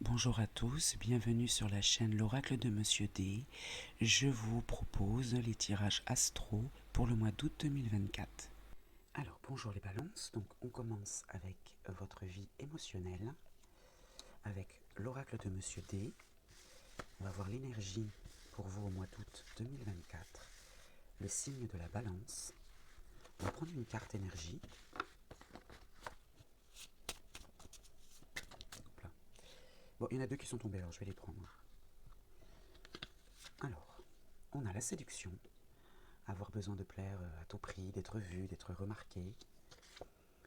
Bonjour à tous, bienvenue sur la chaîne L'Oracle de Monsieur D. Je vous propose les tirages astro pour le mois d'août 2024. Alors bonjour les balances, donc on commence avec votre vie émotionnelle, avec l'Oracle de Monsieur D. On va voir l'énergie pour vous au mois d'août 2024, le signe de la balance. On va prendre une carte énergie. Bon, il y en a deux qui sont tombés, alors je vais les prendre. Alors, on a la séduction, avoir besoin de plaire à tout prix, d'être vu, d'être remarqué,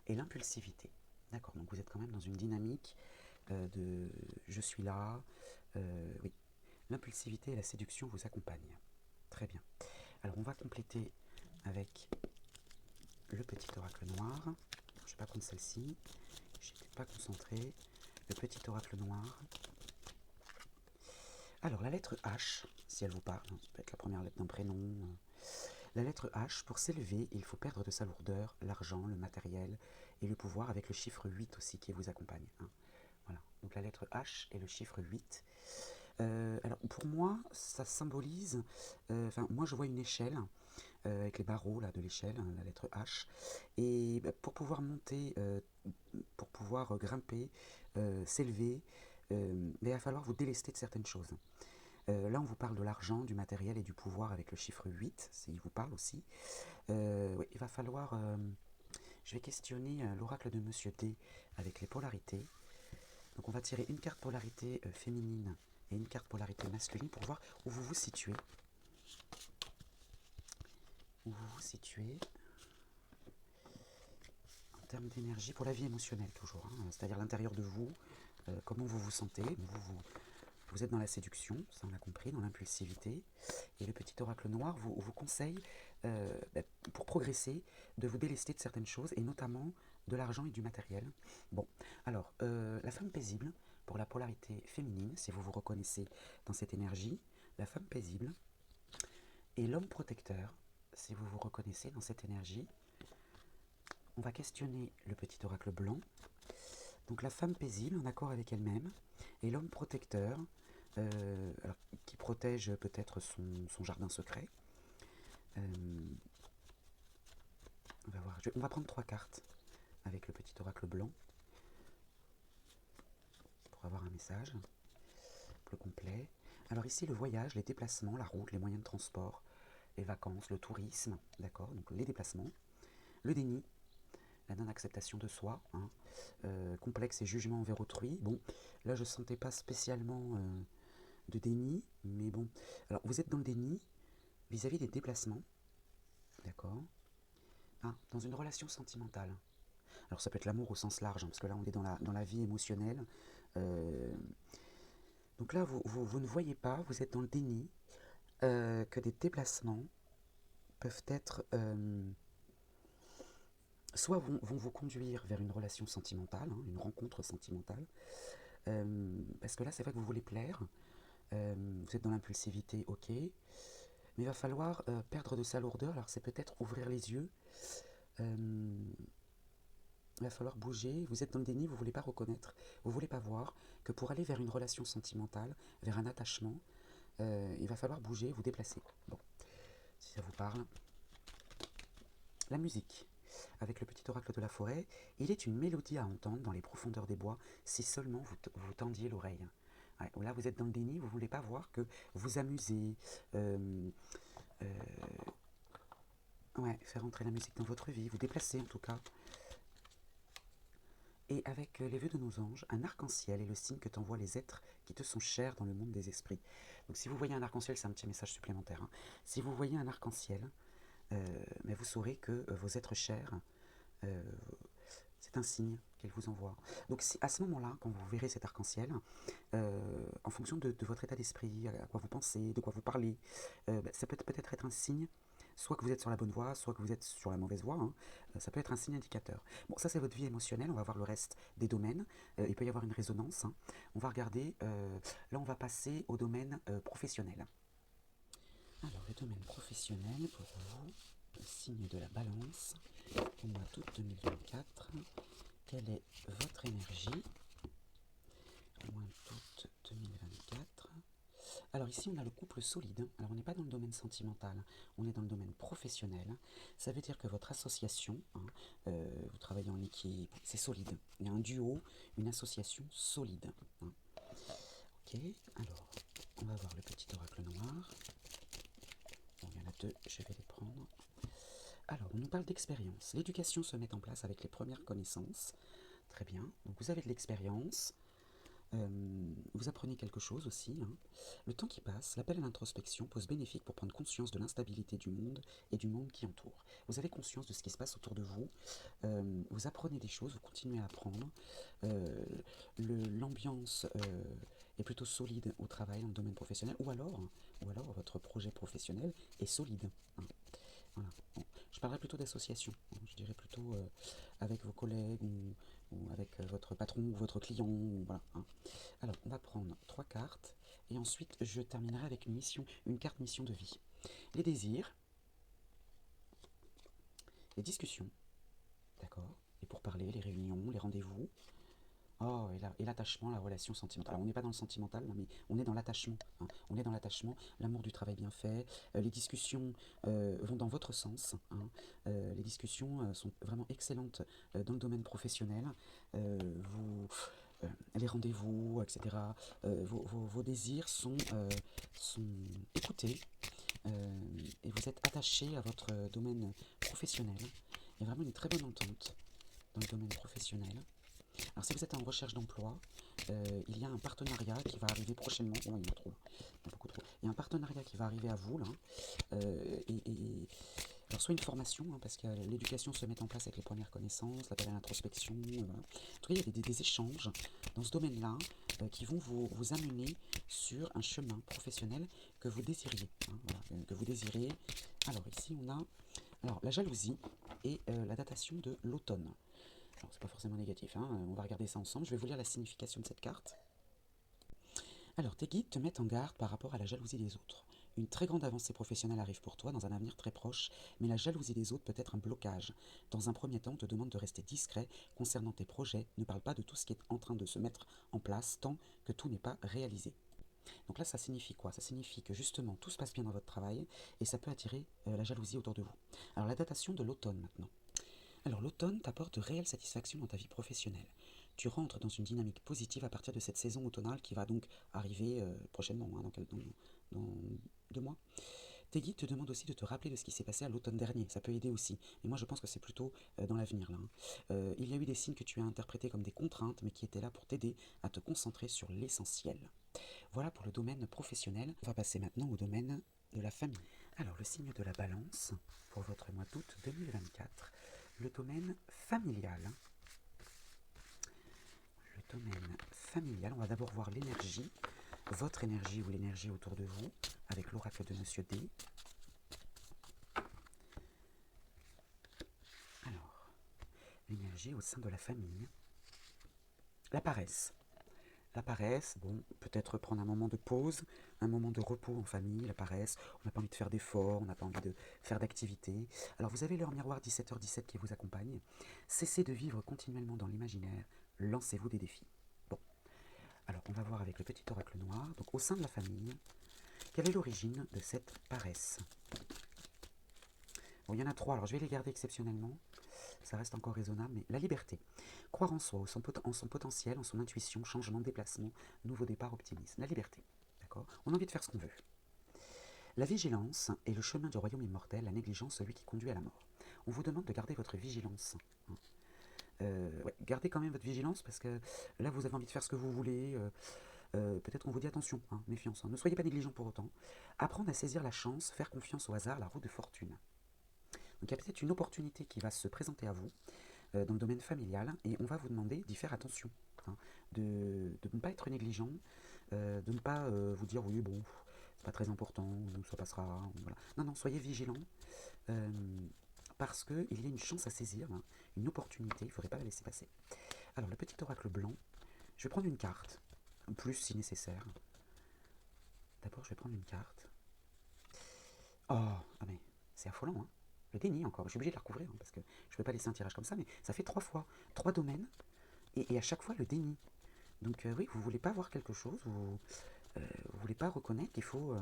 et l'impulsivité. D'accord, donc vous êtes quand même dans une dynamique de je suis là, oui. L'impulsivité et la séduction vous accompagnent. Très bien. Alors on va compléter avec le petit oracle noir. Je ne vais pas prendre celle-ci, je n'étais pas concentré. Le petit oracle noir. Alors la lettre H, si elle vous parle, ça peut être la première lettre d'un prénom. La lettre H, pour s'élever, il faut perdre de sa lourdeur l'argent, le matériel et le pouvoir, avec le chiffre 8 aussi qui vous accompagne. Hein. Voilà, donc la lettre H et le chiffre 8. Alors pour moi, ça symbolise, moi je vois une échelle avec les barreaux là, de l'échelle, hein, la lettre H, et pour pouvoir monter, pour pouvoir grimper, s'élever, il va falloir vous délester de certaines choses. Là, on vous parle de l'argent, du matériel et du pouvoir avec le chiffre 8, s'il vous parle aussi. Oui, il va falloir... je vais questionner l'oracle de Monsieur D avec les polarités. Donc on va tirer une carte polarité féminine et une carte polarité masculine pour voir où vous vous situez. Où vous vous situez en termes d'énergie pour la vie émotionnelle toujours. Hein, c'est-à-dire l'intérieur de vous, comment vous vous sentez. Vous êtes dans la séduction, ça on l'a compris, dans l'impulsivité. Et le petit oracle noir vous conseille, pour progresser, de vous délester de certaines choses, et notamment de l'argent et du matériel. Bon, alors, la femme paisible, pour la polarité féminine, si vous vous reconnaissez dans cette énergie, la femme paisible, et l'homme protecteur, si vous vous reconnaissez dans cette énergie. On va questionner le petit oracle blanc. Donc la femme paisible, en accord avec elle-même, et l'homme protecteur, alors, qui protège peut-être son jardin secret. On va voir. On va prendre 3 cartes avec le petit oracle blanc pour avoir un message plus complet. Alors ici, le voyage, les déplacements, la route, les moyens de transport, les vacances, le tourisme, d'accord, donc les déplacements, le déni, la non-acceptation de soi, hein, complexe et jugement envers autrui. Bon, là je ne sentais pas spécialement de déni, mais bon. Alors vous êtes dans le déni vis-à-vis des déplacements, d'accord, ah, dans une relation sentimentale. Alors ça peut être l'amour au sens large, hein, parce que là on est dans la vie émotionnelle. Donc là vous ne voyez pas, vous êtes dans le déni, que des déplacements peuvent être... soit vont vous conduire vers une relation sentimentale, hein, une rencontre sentimentale, parce que là c'est vrai que vous voulez plaire, vous êtes dans l'impulsivité, ok, mais il va falloir perdre de sa lourdeur, alors c'est peut-être ouvrir les yeux, il va falloir bouger, vous êtes dans le déni, vous ne voulez pas reconnaître, vous ne voulez pas voir que pour aller vers une relation sentimentale, vers un attachement, il va falloir bouger, vous déplacer. Bon, si ça vous parle. La musique, avec le petit oracle de la forêt, il est une mélodie à entendre dans les profondeurs des bois, si seulement vous tendiez l'oreille. Ouais, là, vous êtes dans le déni, vous ne voulez pas voir que vous amusez, ouais, faire entrer la musique dans votre vie, vous déplacer en tout cas. Et avec les vœux de nos anges, un arc-en-ciel est le signe que t'envoient les êtres qui te sont chers dans le monde des esprits. Donc si vous voyez un arc-en-ciel, c'est un petit message supplémentaire. Hein. Si vous voyez un arc-en-ciel, mais vous saurez que vos êtres chers, c'est un signe qu'elle vous envoie. Donc si, à ce moment-là, quand vous verrez cet arc-en-ciel, en fonction de votre état d'esprit, à quoi vous pensez, de quoi vous parlez, ça peut peut-être être un signe, soit que vous êtes sur la bonne voie, soit que vous êtes sur la mauvaise voie, hein, ça peut être un signe indicateur. Bon, ça c'est votre vie émotionnelle, on va voir le reste des domaines, il peut y avoir une résonance, hein. On va regarder, là on va passer au domaine professionnel. Alors le domaine professionnel pour vous, le signe de la balance, au mois d'août 2024, quelle est votre énergie au mois d'août Alors ici, on a le couple solide. Alors on n'est pas dans le domaine sentimental, on est dans le domaine professionnel. Ça veut dire que votre association, vous travaillez en équipe, c'est solide. Il y a un duo, une association solide. Ok, alors on va voir le petit oracle noir. Bon, il y en a deux, je vais les prendre. Alors, on nous parle d'expérience. L'éducation se met en place avec les premières connaissances. Très bien. Donc, vous avez de l'expérience. Vous apprenez quelque chose aussi. Le temps qui passe, l'appel à l'introspection pose bénéfique pour prendre conscience de l'instabilité du monde et du monde qui entoure. Vous avez conscience de ce qui se passe autour de vous. Vous apprenez des choses, vous continuez à apprendre. L'ambiance est plutôt solide au travail, dans le domaine professionnel, ou alors votre projet professionnel est solide. Voilà. Bon, je parlerai plutôt d'association. Je dirais plutôt avec vos collègues ou avec votre patron ou votre client. Voilà. Alors, on va prendre 3 cartes et ensuite je terminerai avec une carte mission de vie. Les désirs, les discussions, d'accord, les pourparlers, les réunions, les rendez-vous. Oh, et l'attachement, la relation sentimentale. Alors, on n'est pas dans le sentimental, mais on est dans l'attachement. On est dans l'attachement, l'amour du travail bien fait. Les discussions vont dans votre sens. Les discussions sont vraiment excellentes dans le domaine professionnel. Les rendez-vous, etc. Vos désirs sont écoutés et vous êtes attaché à votre domaine professionnel. Il y a vraiment une très bonne entente dans le domaine professionnel. Alors si vous êtes en recherche d'emploi, il y a un partenariat qui va arriver prochainement. Oh, il y en a trop, il y a beaucoup trop. Il y a un partenariat qui va arriver à vous là. Alors soit une formation, parce que l'éducation se met en place avec les premières connaissances, l'appel à l'introspection. Voilà. En tout cas, il y a des échanges dans ce domaine-là qui vont vous amener sur un chemin professionnel que vous désiriez. Voilà, que vous désirez. Alors ici, on a la jalousie et la datation de l'automne. Alors, c'est pas forcément négatif, on va regarder ça ensemble. Je vais vous lire la signification de cette carte. Alors, tes guides te mettent en garde par rapport à la jalousie des autres. Une très grande avancée professionnelle arrive pour toi dans un avenir très proche, mais la jalousie des autres peut être un blocage. Dans un premier temps, on te demande de rester discret concernant tes projets. Ne parle pas de tout ce qui est en train de se mettre en place tant que tout n'est pas réalisé. Donc là, ça signifie quoi? Ça signifie que justement, tout se passe bien dans votre travail et ça peut attirer la jalousie autour de vous. Alors, la datation de l'automne maintenant. Alors l'automne t'apporte de réelles satisfactions dans ta vie professionnelle. Tu rentres dans une dynamique positive à partir de cette saison automnale qui va donc arriver prochainement, dans 2 mois. Tes guides te demandent aussi de te rappeler de ce qui s'est passé à l'automne dernier, ça peut aider aussi. Mais moi je pense que c'est plutôt dans l'avenir là. Il y a eu des signes que tu as interprétés comme des contraintes, mais qui étaient là pour t'aider à te concentrer sur l'essentiel. Voilà pour le domaine professionnel. On va passer maintenant au domaine de la famille. Alors le signe de la balance pour votre mois d'août 2024. Le domaine familial. Le domaine familial, on va d'abord voir l'énergie, votre énergie ou l'énergie autour de vous, avec l'oracle de Monsieur D. Alors, l'énergie au sein de la famille. La paresse. La paresse, bon, peut-être prendre un moment de pause, un moment de repos en famille, la paresse, on n'a pas envie de faire d'efforts, on n'a pas envie de faire d'activités. Alors vous avez l'heure miroir 17h17 qui vous accompagne. Cessez de vivre continuellement dans l'imaginaire, lancez-vous des défis. Bon, alors on va voir avec le petit oracle noir, donc au sein de la famille, quelle est l'origine de cette paresse? Bon, il y en a 3, alors je vais les garder exceptionnellement. Ça reste encore raisonnable, mais la liberté. Croire en soi, en son potentiel, en son intuition, changement, déplacement, nouveau départ, optimisme. La liberté, d'accord? On a envie de faire ce qu'on veut. La vigilance est le chemin du royaume immortel, la négligence, celui qui conduit à la mort. On vous demande de garder votre vigilance. Ouais, gardez quand même votre vigilance, parce que là, vous avez envie de faire ce que vous voulez. Peut-être qu'on vous dit attention, méfiance. Ne soyez pas négligent pour autant. Apprendre à saisir la chance, faire confiance au hasard, la roue de fortune. Donc il y a peut-être une opportunité qui va se présenter à vous dans le domaine familial et on va vous demander d'y faire attention, de ne pas être négligent, de ne pas vous dire oui bon c'est pas très important, ça passera, voilà. Non, non, soyez vigilants parce qu'il y a une chance à saisir, une opportunité, il ne faudrait pas la laisser passer. Alors le petit oracle blanc, je vais prendre une carte, plus si nécessaire. D'abord je vais prendre une carte. Oh, ah mais c'est affolant, Le déni encore, je suis obligé de la recouvrir parce que je ne peux pas laisser un tirage comme ça, mais ça fait 3 fois, 3 domaines, et à chaque fois le déni. Donc oui, vous ne voulez pas voir quelque chose, vous voulez pas reconnaître qu'il faut...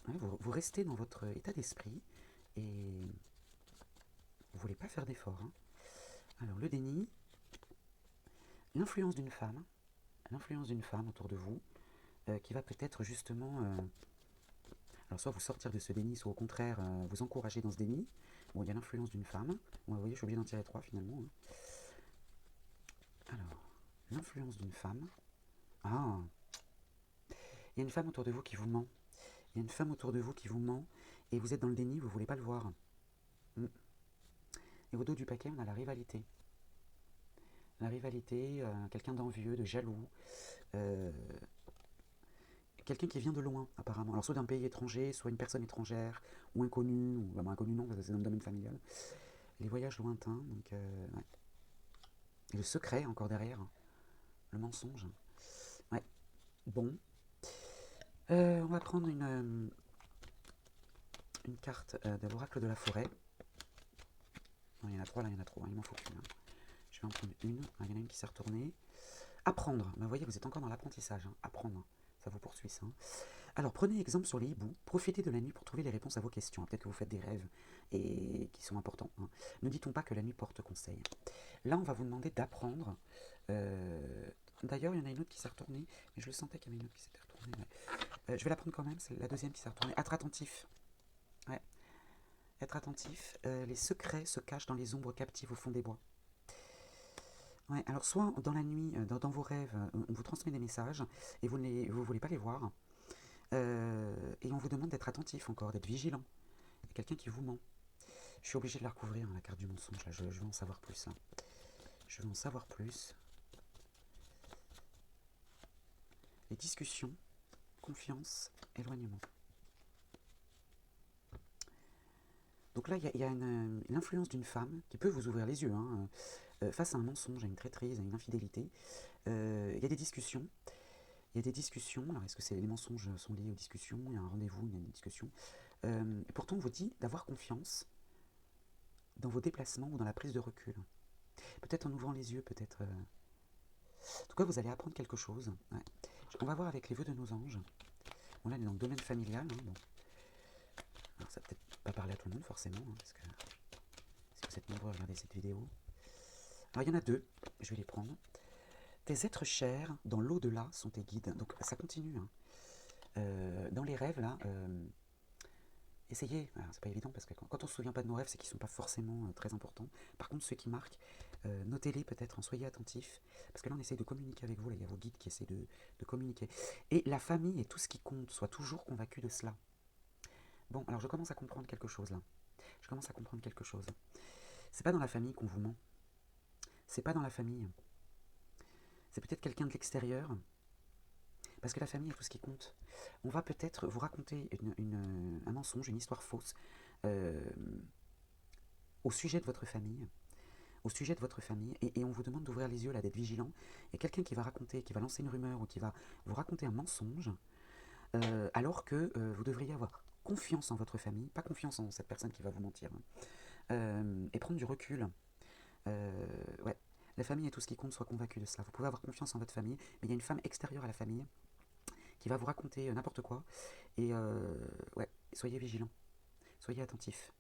vous restez dans votre état d'esprit et vous voulez pas faire d'efforts. Hein. Alors le déni, l'influence d'une femme autour de vous, qui va peut-être justement... alors soit vous sortir de ce déni, soit au contraire vous encourager dans ce déni. Bon, il y a l'influence d'une femme. Bon, vous voyez, je suis obligé d'en tirer 3 finalement. Hein. Alors, l'influence d'une femme. Ah, il y a une femme autour de vous qui vous ment. Il y a une femme autour de vous qui vous ment et vous êtes dans le déni, vous ne voulez pas le voir. Et au dos du paquet, on a la rivalité. La rivalité, quelqu'un d'envieux, de jaloux, quelqu'un qui vient de loin, apparemment. Alors, soit d'un pays étranger, soit une personne étrangère, ou inconnue, ou bah, inconnue non, parce que c'est dans le domaine familial. Les voyages lointains, donc, ouais. Et le secret, encore derrière, hein. Le mensonge. Ouais, bon. On va prendre une carte de l'oracle de la forêt. Non, il y en a 3 là, il y en a trop, hein, il m'en faut qu'une. Hein. Je vais en prendre une. Ah, il y en a une qui s'est retournée. Apprendre. Bah, vous voyez, vous êtes encore dans l'apprentissage. Hein. Apprendre. Ça vous poursuit, ça. Hein. Alors, prenez exemple sur les hiboux. Profitez de la nuit pour trouver les réponses à vos questions. Peut-être que vous faites des rêves et qui sont importants. Hein. Ne dit-on pas que la nuit porte conseil. Là, on va vous demander d'apprendre. D'ailleurs, il y en a une autre qui s'est retournée. Mais je le sentais qu'il y en a une autre qui s'était retournée. Ouais. Je vais la prendre quand même. C'est la deuxième qui s'est retournée. Être attentif. Ouais. Être attentif. Les secrets se cachent dans les ombres captives au fond des bois. Ouais, alors soit dans la nuit, dans vos rêves, on vous transmet des messages et vous ne voulez pas les voir. Et on vous demande d'être attentif encore, d'être vigilant. Il y a quelqu'un qui vous ment. Je suis obligé de la recouvrir, hein, la carte du mensonge. Là, je veux en savoir plus. Hein. Je veux en savoir plus. Les discussions, confiance, éloignement. Donc là, il y a l'influence d'une femme qui peut vous ouvrir les yeux. Hein, face à un mensonge, à une traîtrise, à une infidélité. Il y a des discussions. Il y a des discussions. Alors, est-ce que les mensonges sont liés aux discussions? Il y a un rendez-vous, il y a une discussion. Pourtant, on vous dit d'avoir confiance dans vos déplacements ou dans la prise de recul. Peut-être en ouvrant les yeux, peut-être... En tout cas, vous allez apprendre quelque chose. Ouais. On va voir avec les vœux de nos anges. Bon, là, on est dans le domaine familial. Hein, bon. Alors, ça va peut-être pas parler à tout le monde, forcément, hein, parce que si vous êtes nombreux à regarder cette vidéo. Alors, il y en a 2. Je vais les prendre. Tes êtres chers dans l'au-delà sont tes guides. Donc, ça continue. Hein. Dans les rêves, là... essayez, c'est pas évident parce que quand on se souvient pas de nos rêves, c'est qu'ils sont pas forcément très importants. Par contre, ceux qui marquent, notez-les peut-être, soyez attentifs, parce que là on essaye de communiquer avec vous, là il y a vos guides qui essaient de communiquer. Et la famille et tout ce qui compte, sois toujours convaincu de cela. Bon, alors je commence à comprendre quelque chose là. Je commence à comprendre quelque chose. C'est pas dans la famille qu'on vous ment. C'est pas dans la famille. C'est peut-être quelqu'un de l'extérieur. Parce que la famille est tout ce qui compte. On va peut-être vous raconter un mensonge, une histoire fausse au sujet de votre famille. Au sujet de votre famille. Et on vous demande d'ouvrir les yeux, là, d'être vigilant. Et quelqu'un qui va raconter, qui va lancer une rumeur ou qui va vous raconter un mensonge, alors que vous devriez avoir confiance en votre famille, pas confiance en cette personne qui va vous mentir. Hein, et prendre du recul. Ouais. La famille est tout ce qui compte, sois convaincu de cela. Vous pouvez avoir confiance en votre famille, mais il y a une femme extérieure à la famille qui va vous raconter n'importe quoi. Et ouais, soyez vigilants, soyez attentifs.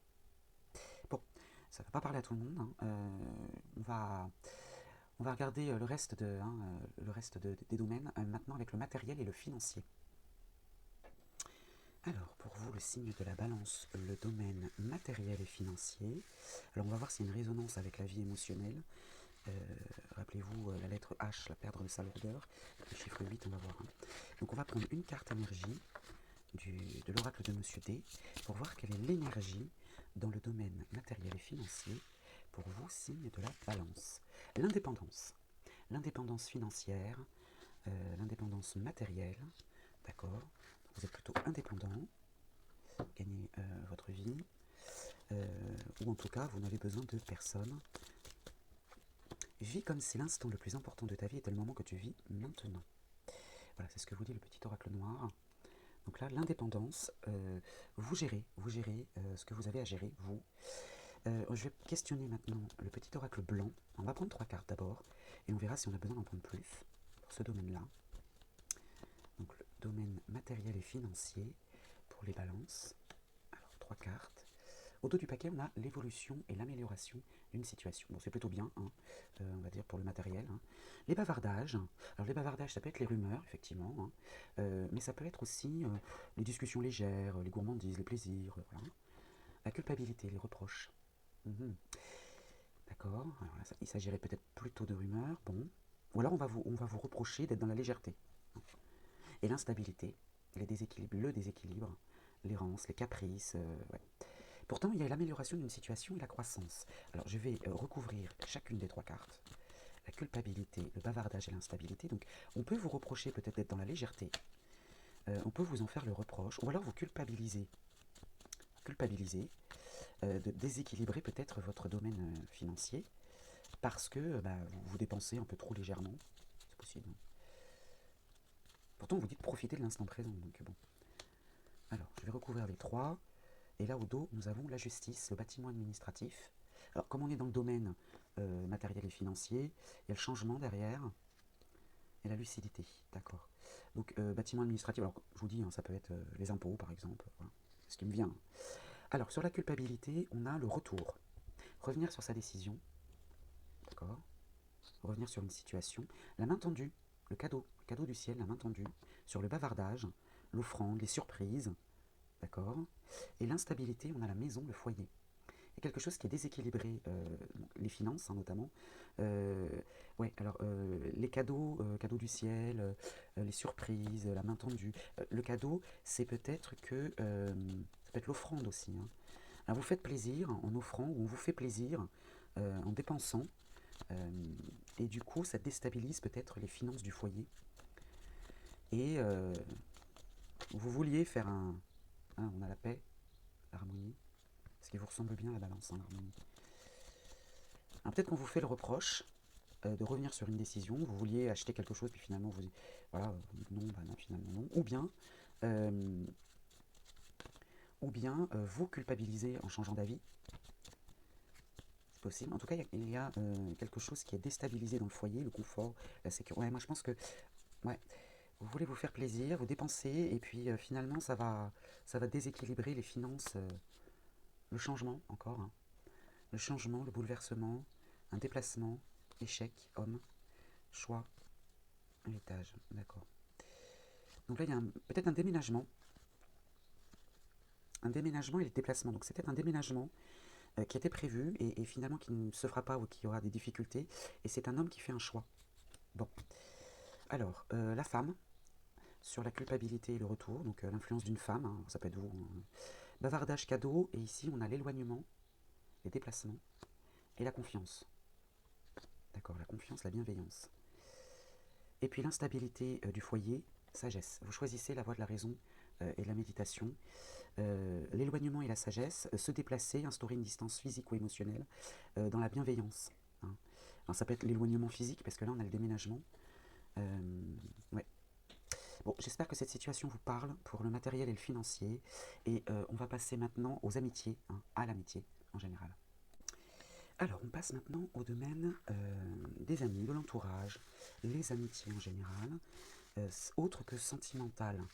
Bon, ça ne va pas parler à tout le monde. Hein. On va regarder le reste, des domaines maintenant avec le matériel et le financier. Alors, pour vous, le signe de la balance, le domaine matériel et financier. Alors, on va voir s'il y a une résonance avec la vie émotionnelle. Rappelez-vous la lettre H, la perdre de sa lourdeur. Le chiffre 8, on va voir. Hein. Donc, on va prendre une carte énergie de l'oracle de Monsieur D pour voir quelle est l'énergie dans le domaine matériel et financier pour vous, signe de la balance. L'indépendance. L'indépendance financière, l'indépendance matérielle, d'accord. Vous êtes plutôt indépendant, gagnez votre vie, ou en tout cas, vous n'avez besoin de personne. Vis comme si l'instant le plus important de ta vie était le moment que tu vis maintenant. Voilà, c'est ce que vous dit le petit oracle noir. Donc là, l'indépendance, vous gérez ce que vous avez à gérer, vous. Je vais questionner maintenant le petit oracle blanc. On va prendre 3 cartes d'abord, et on verra si on a besoin d'en prendre plus pour ce domaine-là. domaine matériel et financier pour les balances. Alors, 3 cartes. Au dos du paquet, on a l'évolution et l'amélioration d'une situation. Bon, c'est plutôt bien, hein, on va dire, pour le matériel. Hein. Les bavardages. Alors, les bavardages, ça peut être les rumeurs, effectivement. Hein, mais ça peut être aussi les discussions légères, les gourmandises, les plaisirs. Voilà. La culpabilité, les reproches. Mhm. D'accord. Alors là, il s'agirait peut-être plutôt de rumeurs. Bon. Ou alors, on va vous reprocher d'être dans la légèreté. Et l'instabilité, les déséquilibres, le déséquilibre, l'errance, les caprices. Ouais. Pourtant, il y a l'amélioration d'une situation et la croissance. Alors, je vais recouvrir chacune des 3 cartes. La culpabilité, le bavardage et l'instabilité. Donc, on peut vous reprocher peut-être d'être dans la légèreté. On peut vous en faire le reproche. Ou alors vous culpabiliser. De déséquilibrer peut-être votre domaine financier. Parce que vous dépensez un peu trop légèrement. C'est possible. Pourtant, vous dites profiter de l'instant présent. Donc, bon. Alors, je vais recouvrir les 3. Et là, au dos, nous avons la justice, le bâtiment administratif. Alors, comme on est dans le domaine matériel et financier, il y a le changement derrière et la lucidité. D'accord. Donc, bâtiment administratif, alors, je vous dis, hein, ça peut être les impôts, par exemple. Voilà. C'est ce qui me vient. Alors, sur la culpabilité, on a le retour. Revenir sur sa décision. D'accord. Revenir sur une situation. La main tendue, le cadeau du ciel, la main tendue. Sur le bavardage, l'offrande, les surprises. D'accord. Et l'instabilité, on a la maison, le foyer. Il y a quelque chose qui est déséquilibré, les finances hein, notamment. Ouais, alors les cadeaux, cadeaux du ciel, les surprises, la main tendue. Le cadeau, c'est peut-être que ça peut être l'offrande aussi. Hein. Alors, vous faites plaisir en offrant ou on vous fait plaisir en dépensant. Et du coup, ça déstabilise peut-être les finances du foyer. Et vous vouliez faire un... Hein, on a la paix, l'harmonie. Ce qui vous ressemble bien à la balance, hein, l'harmonie. Alors peut-être qu'on vous fait le reproche de revenir sur une décision, vous vouliez acheter quelque chose, puis finalement vous dites, voilà, vous dites non, bah non, finalement non. Ou bien vous culpabilisez en changeant d'avis. C'est possible. En tout cas, il y a quelque chose qui est déstabilisé dans le foyer, le confort, la sécurité. Ouais, moi je pense que ouais, vous voulez vous faire plaisir, vous dépensez, et puis finalement ça va déséquilibrer les finances, le changement encore. Hein. Le changement, le bouleversement, un déplacement, échec, homme, choix, héritage. D'accord. Donc là, il y a peut-être un déménagement. Un déménagement et le déplacement. Donc c'est peut-être un déménagement qui était prévu et finalement qui ne se fera pas ou qui aura des difficultés. Et c'est un homme qui fait un choix. Bon. Alors, la femme, sur la culpabilité et le retour. Donc l'influence d'une femme, hein, ça peut être vous. Hein. Bavardage, cadeau. Et ici, on a l'éloignement, les déplacements et la confiance. D'accord, la confiance, la bienveillance. Et puis l'instabilité du foyer, sagesse. Vous choisissez la voie de la raison et de la méditation. L'éloignement et la sagesse, se déplacer, instaurer une distance physique ou émotionnelle dans la bienveillance. Hein. Alors ça peut être l'éloignement physique, parce que là on a le déménagement. Ouais. Bon, j'espère que cette situation vous parle pour le matériel et le financier. Et on va passer maintenant aux amitiés, hein, à l'amitié en général. Alors, on passe maintenant au domaine des amis, de l'entourage, les amitiés en général, autre que sentimental.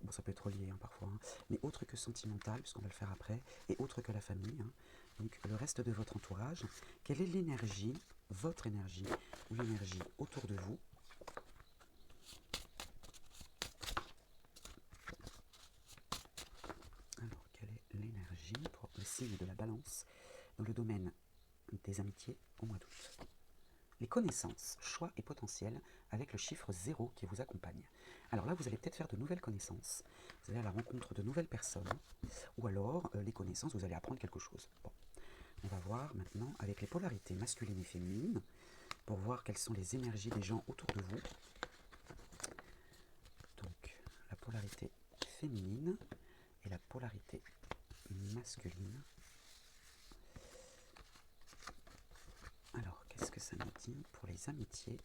Bon, ça peut être relié hein, parfois, hein, mais autre que sentimental, puisqu'on va le faire après, et autre que la famille. Hein, donc, le reste de votre entourage. Quelle est l'énergie, votre énergie, ou l'énergie autour de vous? Alors, quelle est l'énergie pour le signe de la balance dans le domaine des amitiés au mois d'août? Les connaissances, choix et potentiel avec le chiffre 0 qui vous accompagne. Alors là, vous allez peut-être faire de nouvelles connaissances, vous allez à la rencontre de nouvelles personnes, ou alors les connaissances, vous allez apprendre quelque chose. Bon, on va voir maintenant avec les polarités masculines et féminines, pour voir quelles sont les énergies des gens autour de vous. Donc, la polarité féminine et la polarité masculine. Alors, qu'est-ce que ça nous dit pour les amitiés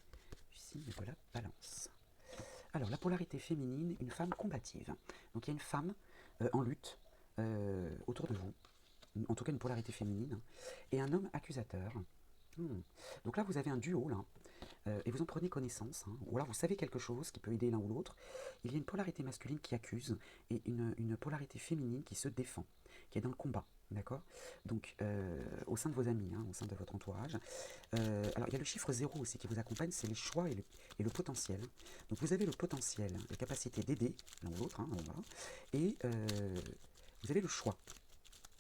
du signe de la balance? Alors, la polarité féminine, une femme combative. Donc, il y a une femme en lutte autour de vous, en tout cas une polarité féminine, et un homme accusateur. Donc là, vous avez un duo, là. et vous en prenez connaissance, hein, ou alors vous savez quelque chose qui peut aider l'un ou l'autre. Il y a une polarité masculine qui accuse et une polarité féminine qui se défend, qui est dans le combat. D'accord. Donc, au sein de vos amis, hein, au sein de votre entourage. Alors, il y a le chiffre 0 aussi qui vous accompagne, c'est les choix et le potentiel. Donc, vous avez le potentiel, la capacité d'aider l'un ou l'autre, hein, voilà, et vous avez le choix.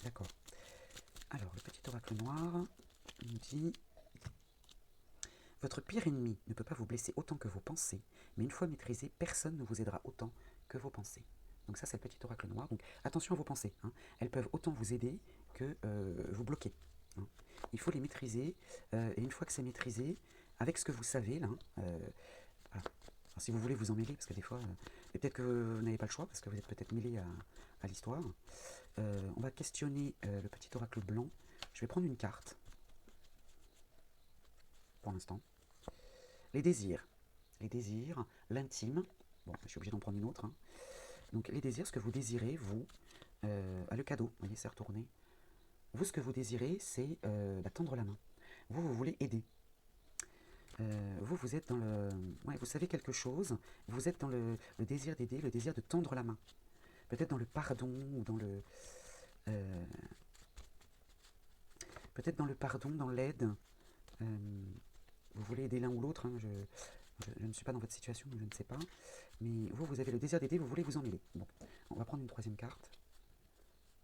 D'accord. Alors, le petit oracle noir nous dit: votre pire ennemi ne peut pas vous blesser autant que vos pensées, mais une fois maîtrisé, personne ne vous aidera autant que vos pensées. Donc ça, c'est le petit oracle noir. Donc attention à vos pensées, hein. Elles peuvent autant vous aider que vous bloquer, hein. Il faut les maîtriser, et une fois que c'est maîtrisé, avec ce que vous savez, là, voilà. Alors, si vous voulez vous en mêler, parce que des fois, et peut-être que vous n'avez pas le choix, parce que vous êtes peut-être mêlé à l'histoire, on va questionner le petit oracle blanc. Je vais prendre une carte, pour l'instant. Les désirs, l'intime. Bon, je suis obligé d'en prendre une autre, hein. Donc les désirs, ce que vous désirez, vous, le cadeau, vous voyez, c'est retourné. Vous, ce que vous désirez, c'est tendre la main. Vous voulez aider. Vous êtes dans le... Ouais, vous savez quelque chose, vous êtes dans le désir d'aider, le désir de tendre la main. Peut-être dans le pardon, ou dans le... peut-être dans le pardon, dans l'aide. Vous voulez aider l'un ou l'autre, hein, je ne suis pas dans votre situation, je ne sais pas. Mais vous avez le désir d'aider, vous voulez vous en mêler. Bon, on va prendre une troisième carte.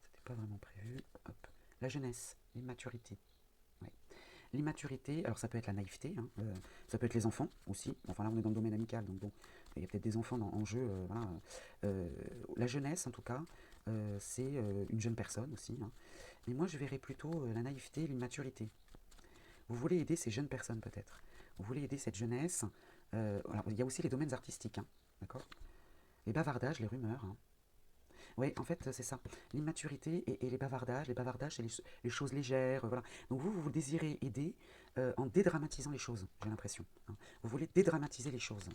C'était pas vraiment prévu. Hop. La jeunesse, l'immaturité. Ouais. L'immaturité, alors ça peut être la naïveté, hein, ça peut être les enfants aussi. Enfin là, on est dans le domaine amical, donc bon, il y a peut-être des enfants en jeu. Voilà. La jeunesse, en tout cas, c'est une jeune personne aussi, hein. Mais moi, je verrais plutôt la naïveté et l'immaturité. Vous voulez aider ces jeunes personnes peut-être. Vous voulez aider cette jeunesse. Alors, il y a aussi les domaines artistiques, hein, d'accord. Les bavardages, les rumeurs, hein. Oui, en fait, c'est ça. L'immaturité et les bavardages, c'est les choses légères, voilà. Donc vous désirez aider en dédramatisant les choses, j'ai l'impression, hein. Vous voulez dédramatiser les choses.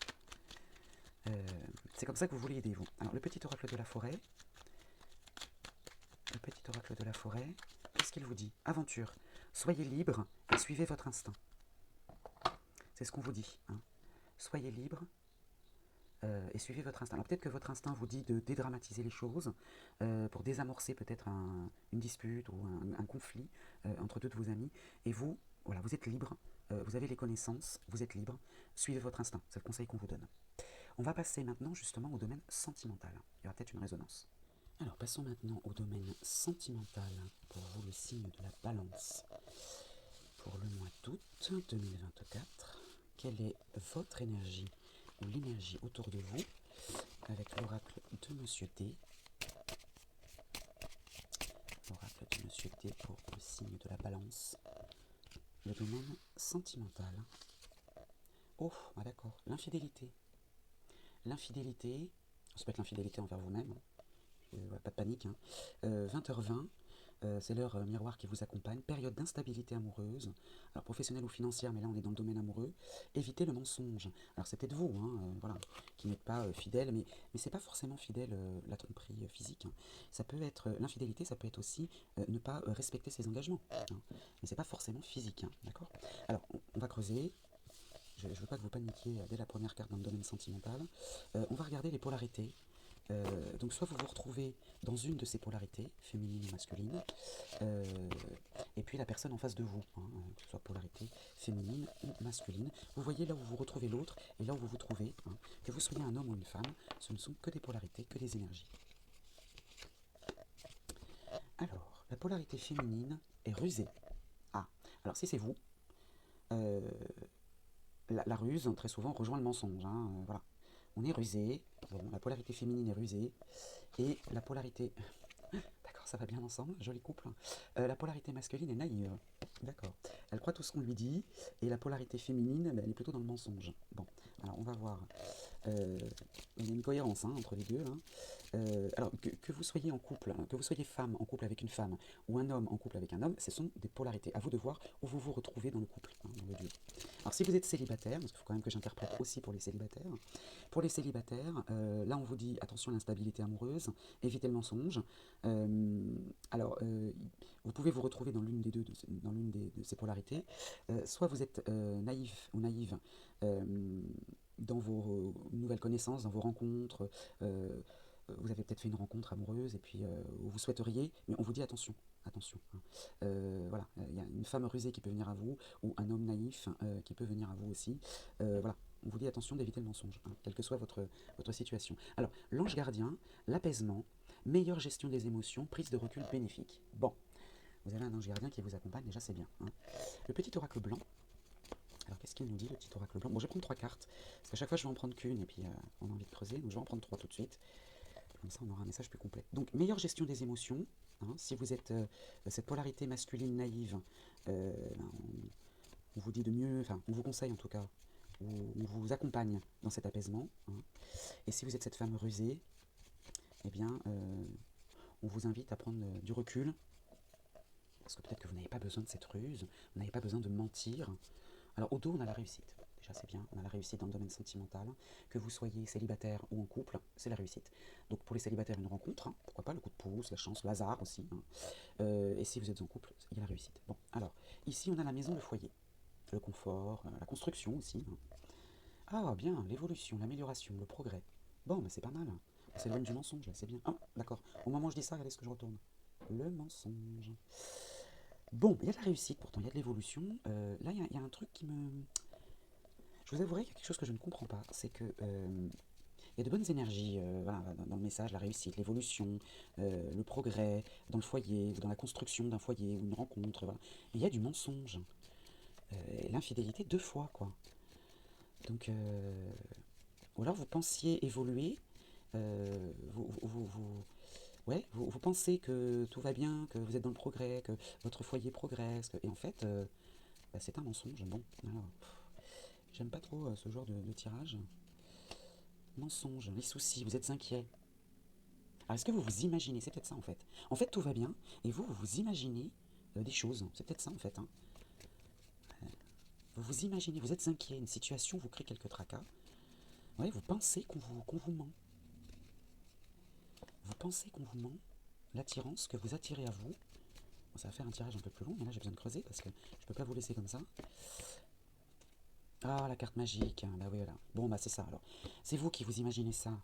C'est comme ça que vous voulez aider, vous. Alors, le petit oracle de la forêt. Le petit oracle de la forêt, qu'est-ce qu'il vous dit? Aventure. Soyez libre et suivez votre instinct. C'est ce qu'on vous dit, hein. Soyez libre et suivez votre instinct. Alors peut-être que votre instinct vous dit de dédramatiser les choses pour désamorcer peut-être une dispute ou un conflit entre deux de vos amis. Et vous, voilà, vous êtes libre, vous avez les connaissances, vous êtes libre, suivez votre instinct. C'est le conseil qu'on vous donne. On va passer maintenant justement au domaine sentimental. Il y aura peut-être une résonance. Alors passons maintenant au domaine sentimental pour vous, le signe de la balance. Pour le mois d'août 2024, quelle est votre énergie ou l'énergie autour de vous avec l'oracle de Monsieur D. L'oracle de Monsieur D pour le signe de la balance. Le domaine sentimental. Oh, ah d'accord, l'infidélité. L'infidélité, ça peut être l'infidélité envers vous-même, pas de panique, hein. 20h20, c'est l'heure miroir qui vous accompagne. Période d'instabilité amoureuse, alors professionnelle ou financière, mais là on est dans le domaine amoureux. Évitez le mensonge. Alors c'est peut-être vous, hein, voilà, qui n'êtes pas fidèle, mais c'est pas forcément fidèle la tromperie physique, hein. Ça peut être l'infidélité, ça peut être aussi ne pas respecter ses engagements, hein. Mais c'est pas forcément physique, hein, d'accord. Alors on va creuser. Je ne veux pas que vous paniquiez dès la première carte dans le domaine sentimental. On va regarder les polarités. Donc soit vous vous retrouvez dans une de ces polarités, féminine ou masculine, et puis la personne en face de vous, hein, que ce soit polarité féminine ou masculine, vous voyez là où vous retrouvez l'autre et là où vous vous trouvez, hein. Que vous soyez un homme ou une femme, ce ne sont que des polarités, que des énergies. Alors, la polarité féminine est rusée. Ah, alors si c'est vous, la ruse, très souvent, rejoint le mensonge, hein, voilà. On est rusé, bon, la polarité féminine est rusée, et la polarité... D'accord, ça va bien ensemble, joli couple. La polarité masculine est naïve, d'accord. Elle croit tout ce qu'on lui dit, et la polarité féminine, elle est plutôt dans le mensonge. Bon, alors on va voir. Euh, il y a une cohérence entre les deux. Là. Alors, que vous soyez en couple, que vous soyez femme en couple avec une femme ou un homme en couple avec un homme, ce sont des polarités. À vous de voir où vous vous retrouvez dans le couple, dans le duo. Alors, si vous êtes célibataire, parce qu'il faut quand même que j'interprète aussi pour les célibataires, là on vous dit attention à l'instabilité amoureuse, évitez le mensonge. Alors, vous pouvez vous retrouver dans l'une des deux, dans l'une de ces polarités. Soit vous êtes naïf ou naïve dans vos nouvelles connaissances, dans vos rencontres. Vous avez peut-être fait une rencontre amoureuse et puis vous souhaiteriez, mais on vous dit attention, attention. Voilà, il y a une femme rusée qui peut venir à vous ou un homme naïf qui peut venir à vous aussi. Voilà, on vous dit attention d'éviter le mensonge, quelle que soit votre situation. Alors, l'ange gardien, l'apaisement, meilleure gestion des émotions, prise de recul bénéfique. Bon, vous avez un ange gardien qui vous accompagne, déjà c'est bien. Le petit oracle blanc. Alors qu'est-ce qu'il nous dit le petit oracle blanc? Bon, je vais prendre 3 cartes, parce qu'à chaque fois je vais en prendre qu'une et puis on a envie de creuser, donc je vais en prendre 3 tout de suite. Comme ça on aura un message plus complet. Donc meilleure gestion des émotions, si vous êtes cette polarité masculine naïve, on vous dit de mieux, enfin on vous conseille en tout cas, on vous accompagne dans cet apaisement. Et si vous êtes cette femme rusée, eh bien on vous invite à prendre du recul, parce que peut-être que vous n'avez pas besoin de cette ruse, vous n'avez pas besoin de mentir. Alors au dos on a la réussite. Déjà c'est bien, on a la réussite dans le domaine sentimental. Que vous soyez célibataire ou en couple, c'est la réussite. Donc pour les célibataires, une rencontre, pourquoi pas, le coup de pouce, la chance, le hasard aussi. Et si vous êtes en couple, il y a la réussite. Bon, alors, ici on a la maison, le foyer, le confort, la construction aussi. Ah bien, l'évolution, l'amélioration, le progrès. Bon, mais c'est pas mal. C'est loin du mensonge, là, c'est bien. Ah, d'accord. Au moment où je dis ça, regardez ce que je retourne. Le mensonge. Bon, il y a de la réussite pourtant, il y a de l'évolution. Là, il y a un truc qui me... Je vous avouerai qu'il y a quelque chose que je ne comprends pas. C'est que il y a de bonnes énergies voilà, dans le message, la réussite, l'évolution, le progrès, dans le foyer, ou dans la construction d'un foyer, ou une rencontre. Voilà. Mais il y a du mensonge. L'infidélité 2 fois, quoi. Donc, ou alors vous pensiez évoluer, vous pensez que tout va bien, que vous êtes dans le progrès, que votre foyer progresse, et en fait, c'est un mensonge. Bon, alors, j'aime pas trop ce genre de tirage. Mensonge, les soucis, vous êtes inquiet. Alors, est-ce que vous vous imaginez, c'est peut-être ça en fait. En fait, tout va bien, et vous vous imaginez des choses. C'est peut-être ça en fait. Vous vous imaginez, vous êtes inquiet, une situation vous crée quelques tracas. Ouais, vous pensez qu'on vous ment. Vous pensez qu'on vous ment. L'attirance que vous attirez à vous. Bon, ça va faire un tirage un peu plus long, mais là j'ai besoin de creuser parce que je ne peux pas vous laisser comme ça. Ah, la carte magique, bah oui, voilà. Bon, bah c'est ça alors. C'est vous qui vous imaginez ça,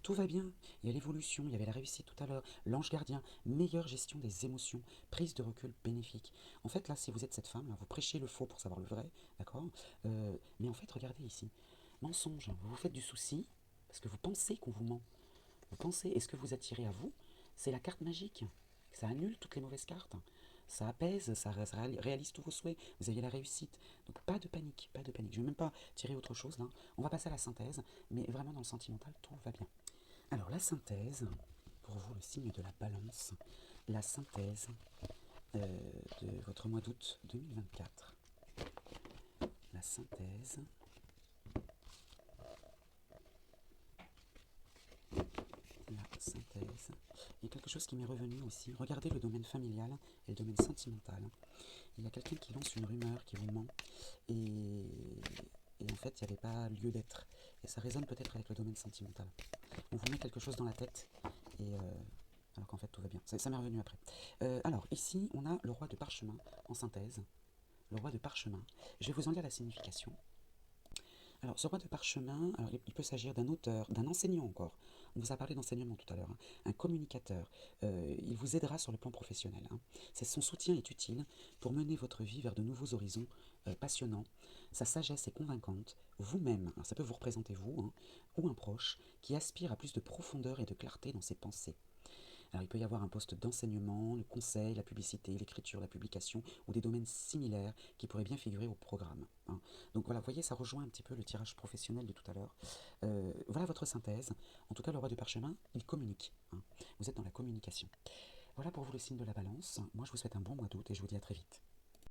tout va bien. Il y a l'évolution, il y avait la réussite tout à l'heure, l'ange gardien, meilleure gestion des émotions, prise de recul bénéfique. En fait, là, si vous êtes cette femme, là, vous prêchez le faux pour savoir le vrai, d'accord. Mais en fait, regardez ici, mensonge, vous vous faites du souci parce que vous pensez qu'on vous ment. Vous pensez, et ce que vous attirez à vous, c'est la carte magique. Ça annule toutes les mauvaises cartes. Ça apaise, ça réalise tous vos souhaits. Vous avez la réussite. Donc pas de panique, pas de panique. Je ne vais même pas tirer autre chose là. On va passer à la synthèse, mais vraiment dans le sentimental, tout va bien. Alors la synthèse, pour vous le signe de la balance, la synthèse de votre mois d'août 2024. La synthèse. La synthèse. Il y a quelque chose qui m'est revenu aussi. Regardez le domaine familial et le domaine sentimental. Il y a quelqu'un qui lance une rumeur, qui vous ment, et en fait, il n'y avait pas lieu d'être. Et ça résonne peut-être avec le domaine sentimental. On vous met quelque chose dans la tête, et alors qu'en fait, tout va bien. Ça m'est revenu après. Alors, ici, on a le roi de parchemin en synthèse. Le roi de parchemin. Je vais vous en lire la signification. Alors, ce roi de parchemin, alors, il peut s'agir d'un auteur, d'un enseignant encore. On vous a parlé d'enseignement tout à l'heure, un communicateur. Il vous aidera sur le plan professionnel. Son soutien est utile pour mener votre vie vers de nouveaux horizons passionnants. Sa sagesse est convaincante. Vous-même, ça peut vous représenter vous, ou un proche, qui aspire à plus de profondeur et de clarté dans ses pensées. Alors il peut y avoir un poste d'enseignement, le conseil, la publicité, l'écriture, la publication, ou des domaines similaires qui pourraient bien figurer au programme. Donc voilà, vous voyez, ça rejoint un petit peu le tirage professionnel de tout à l'heure. Voilà votre synthèse. En tout cas, le roi de parchemin, il communique. Vous êtes dans la communication. Voilà pour vous le signe de la balance. Moi, je vous souhaite un bon mois d'août et je vous dis à très vite.